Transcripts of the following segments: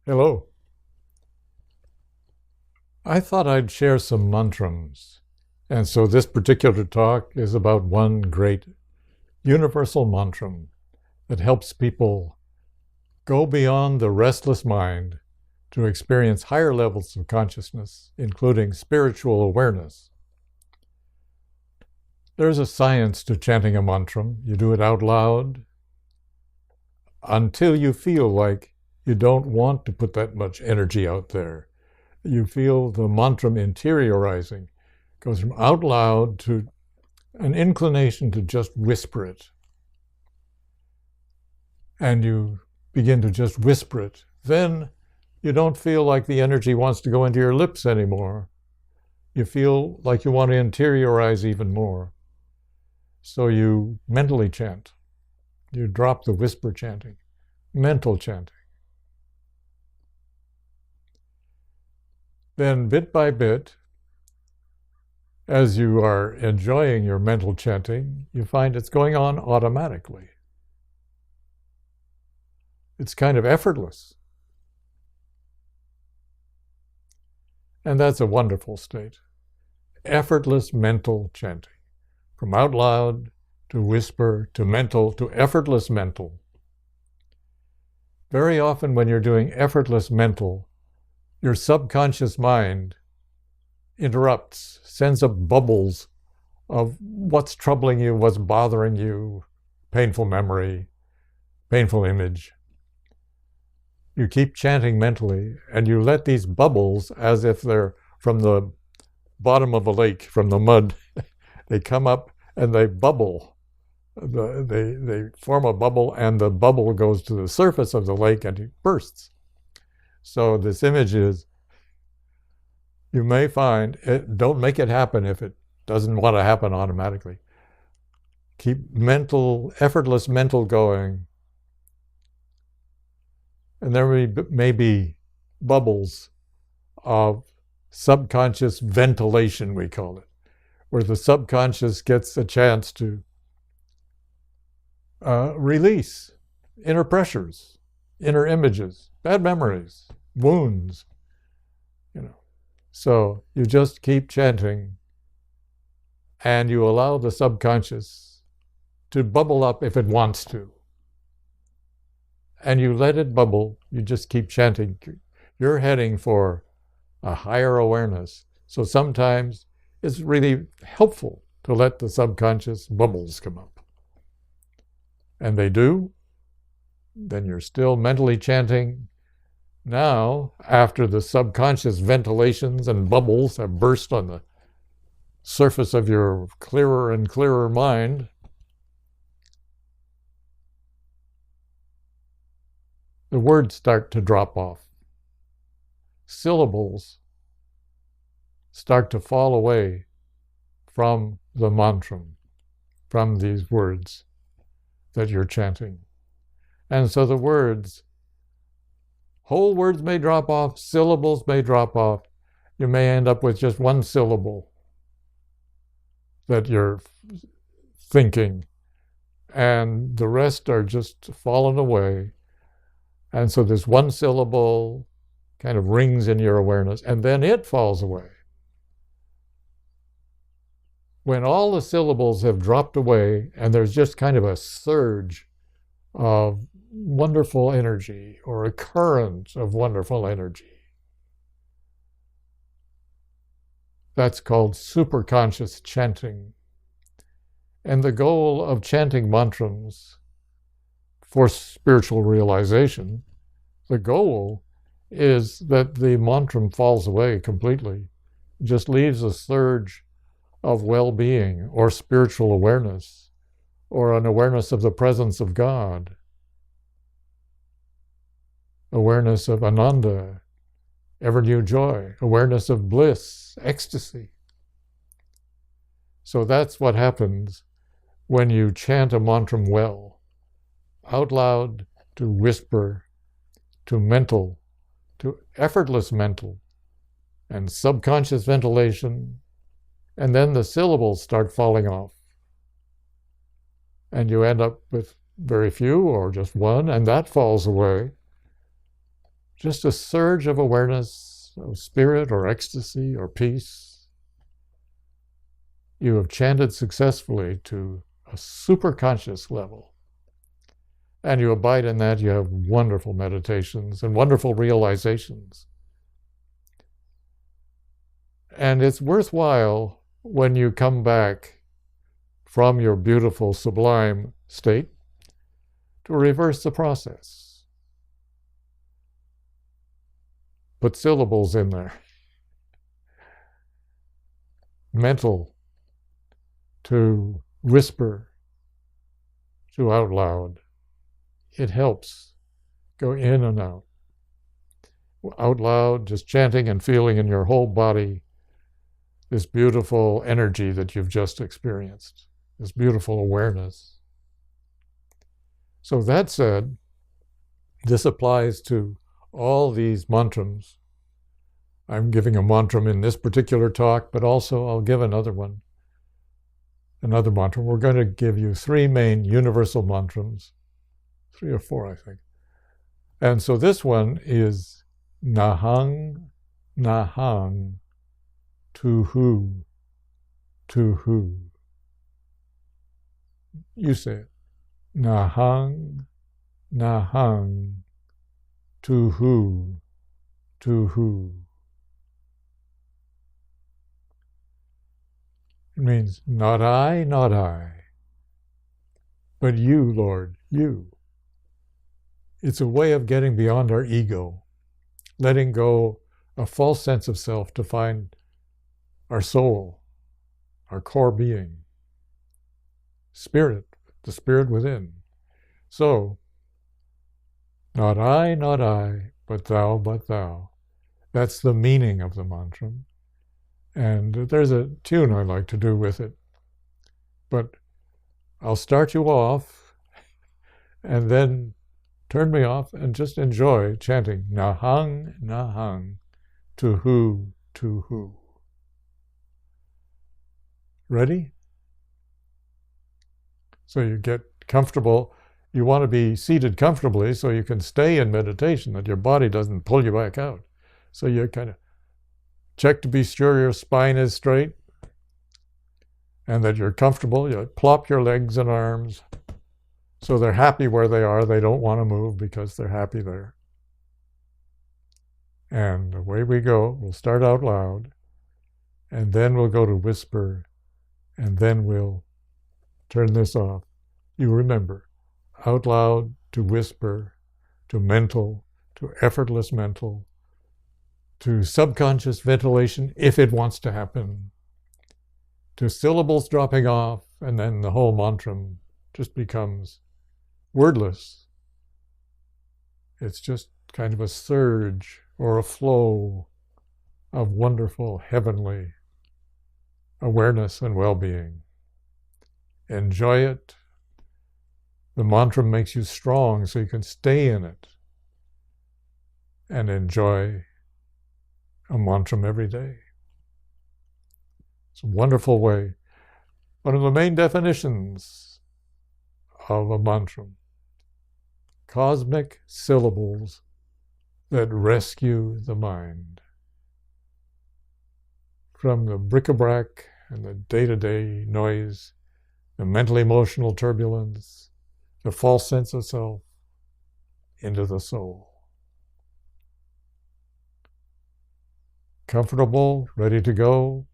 Hello. I thought I'd share some mantras. And so this particular talk is about one great universal mantra that helps people go beyond the restless mind to experience higher levels of consciousness, including spiritual awareness. There's a science to chanting a mantra. You do it out loud until you feel like you don't want to put that much energy out there. You feel the mantra interiorizing. It goes from out loud to an inclination to just whisper it. And you begin to just whisper it. Then you don't feel like the energy wants to go into your lips anymore. You feel like you want to interiorize even more. So you mentally chant. You drop the whisper chanting, mental chanting. Then bit by bit, as you are enjoying your mental chanting, you find it's going on automatically. It's kind of effortless. And that's a wonderful state. Effortless mental chanting. From out loud to whisper to mental to effortless mental. Very often when you're doing effortless mental, your subconscious mind interrupts, sends up bubbles of what's troubling you, what's bothering you, painful memory, painful image. You keep chanting mentally, and you let these bubbles, as if they're from the bottom of a lake, from the mud, they come up and they bubble. They form a bubble, and the bubble goes to the surface of the lake and it bursts. So this image is, you may find, don't make it happen if it doesn't want to happen automatically. Keep effortless mental going. And there may be bubbles of subconscious ventilation, we call it, where the subconscious gets a chance to release inner pressures, inner images, bad memories, wounds, So you just keep chanting, and you allow the subconscious to bubble up if it wants to. And you let it bubble, you just keep chanting. You're heading for a higher awareness. So sometimes it's really helpful to let the subconscious bubbles come up. And they do. Then you're still mentally chanting. Now, after the subconscious ventilations and bubbles have burst on the surface of your clearer and clearer mind, the words start to drop off. Syllables start to fall away from the mantra, from these words that you're chanting. And so the words, whole words may drop off, syllables may drop off. You may end up with just one syllable that you're thinking, and the rest are just fallen away. And so this one syllable kind of rings in your awareness, and then it falls away. When all the syllables have dropped away, and there's just kind of a surge of wonderful energy, or a current of wonderful energy, that's called superconscious chanting. And the goal of chanting mantras for spiritual realization, the goal is that the mantra falls away completely, just leaves a surge of well-being or spiritual awareness, or an awareness of the presence of God, awareness of ananda, ever-new joy, awareness of bliss, ecstasy. So that's what happens when you chant a mantra well, out loud to whisper, to mental, to effortless mental, and subconscious ventilation, and then the syllables start falling off. And you end up with very few or just one, and that falls away. just a surge of awareness, of spirit or ecstasy or peace. You have chanted successfully to a superconscious level. And you abide in that, you have wonderful meditations and wonderful realizations. And it's worthwhile when you come back from your beautiful, sublime state to reverse the process. Put syllables in there. Mental to whisper to out loud. It helps. Go in and out. Out loud, just chanting and feeling in your whole body this beautiful energy that you've just experienced, this beautiful awareness. So that said, this applies to all these mantras. I'm giving a mantra in this particular talk, but also I'll give another one, another mantra. We're going to give you three main universal mantras, 3 or 4, I think. And so this one is Nahang, Nahang, Tuhu, Tuhu. You say it. Nahang, Nahang, Tuhu, Tuhu. It means not I, but you, Lord, you. It's a way of getting beyond our ego, letting go a false sense of self to find our soul, our core being, spirit, the spirit within. So, not I, but thou, but thou. That's the meaning of the mantra. And there's a tune I like to do with it. But I'll start you off and then turn me off and just enjoy chanting Nahang, Nahang, Tuhu, Tuhu. Ready? So you get comfortable. You want to be seated comfortably so you can stay in meditation, that your body doesn't pull you back out. So you kind of check to be sure your spine is straight and that you're comfortable. You plop your legs and arms so they're happy where they are. They don't want to move because they're happy there. And away we go. We'll start out loud, and then we'll go to whisper, and then we'll turn this off. You remember, out loud to whisper, to mental, to effortless mental, to subconscious ventilation if it wants to happen, to syllables dropping off, and then the whole mantra just becomes wordless. It's just kind of a surge or a flow of wonderful heavenly awareness and well-being. Enjoy it. The mantra makes you strong so you can stay in it and enjoy a mantra every day. It's a wonderful way. One of the main definitions of a mantra: cosmic syllables that rescue the mind from the bric-a-brac and the day-to-day noise, the mental-emotional turbulence, the false sense of self, into the soul. Comfortable, ready to go.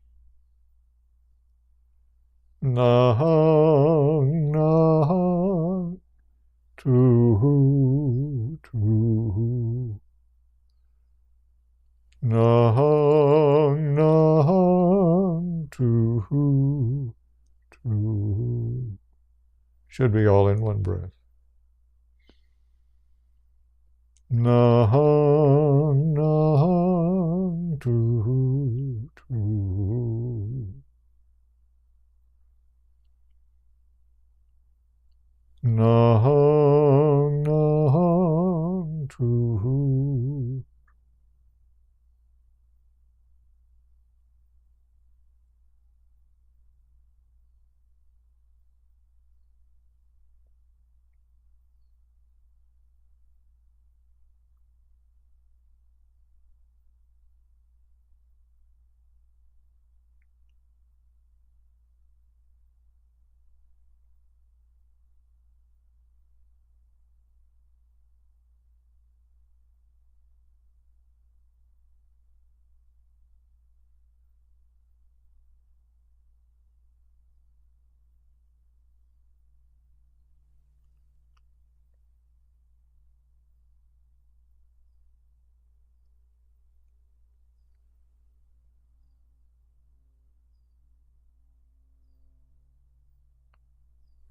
Nahang, Nahang, Tuhu, Tuhu. Nahang, Nahang, Tuhu, Tuhu. Should be all in one breath. Nahang, Nahang, Tuhu, Tuhu. Nahang, Nahang, Tuhu.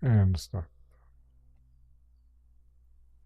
and start.